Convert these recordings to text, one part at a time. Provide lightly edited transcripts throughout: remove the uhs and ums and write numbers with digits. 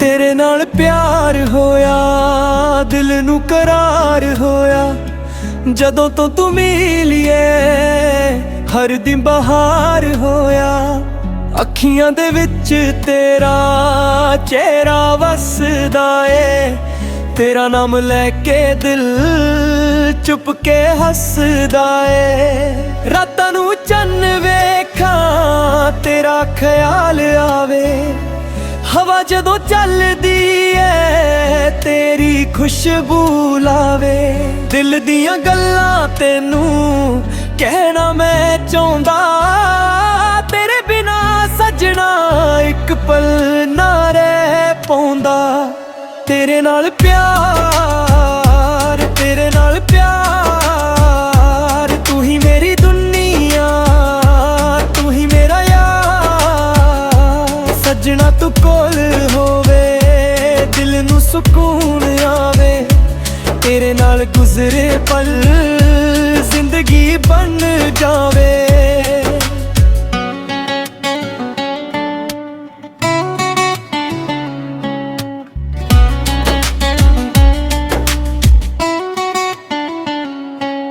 तेरे नाल प्यार होया, दिल नू करार होया, जदों तो तू मिलिए हर दिन बहार होया। अखियां दे विच तेरा चेहरा वसदा ए, तेरा नाम लैके दिल चुप के हसदा ए। रातां नू चन्न वेखां तेरा ख्याल आवे, हवा जदों चलदी ऐ तेरी खुशबू लावे। दिल दियां गल्लां तेनू कहना मैं चाहुंदा, तेरे बिना सजना एक पल ना रह पाउंदा। तेरे नाल प्यार, तेरे नाल प्यार, तू ही मेरी दुनिया, तू ही मेरा यार। सजना तू कोल होवे, दिल नू सुकून आवे, तेरे नाल गुजरे पल जिंदगी बन जावे।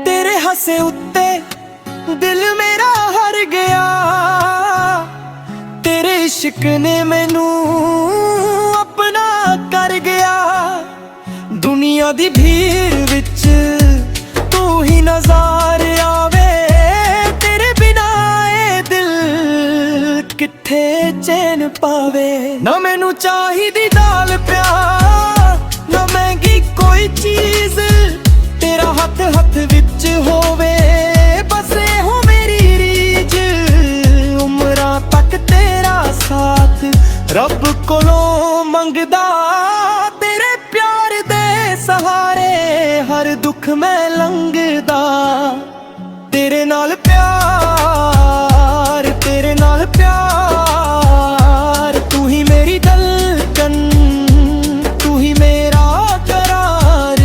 तेरे हसे उत्ते दिल मेरा हर गया, तेरे इश्क ने मैनू अपना कर गया। दुनिया दी भीड़ विच तू ही नज़र आवे, तेरे बिना ए दिल किथे चैन पावे। ना मैनू चाहिदी दाल प्यार, ना महंगी कोई चीज, तेरा हथ हथ विच होवे, बसे हो मेरी रीज। उमरां तक तेरा साथ रब कोलों मंगदा, तेरे प्यार दे सहारे हर दुख मैं लंघदा। तेरे नाल प्यार, तेरे नाल प्यार, तू ही मेरी धड़कन, तू ही मेरा करार।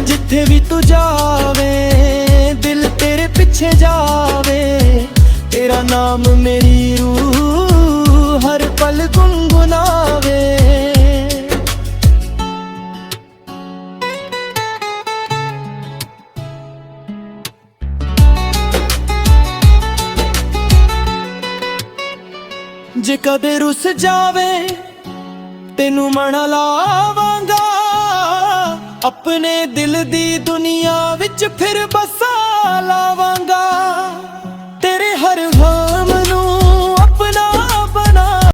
जिथे भी तू जावे दिल तेरे पिछे जावे, तेरा नाम मेरी रूह हर पल गुनगुनावे। जे कदे रुस जावे तेनू मना लावांगा, अपने दिल दी दुनिया विच फिर बसा लावांगा। तेरे हर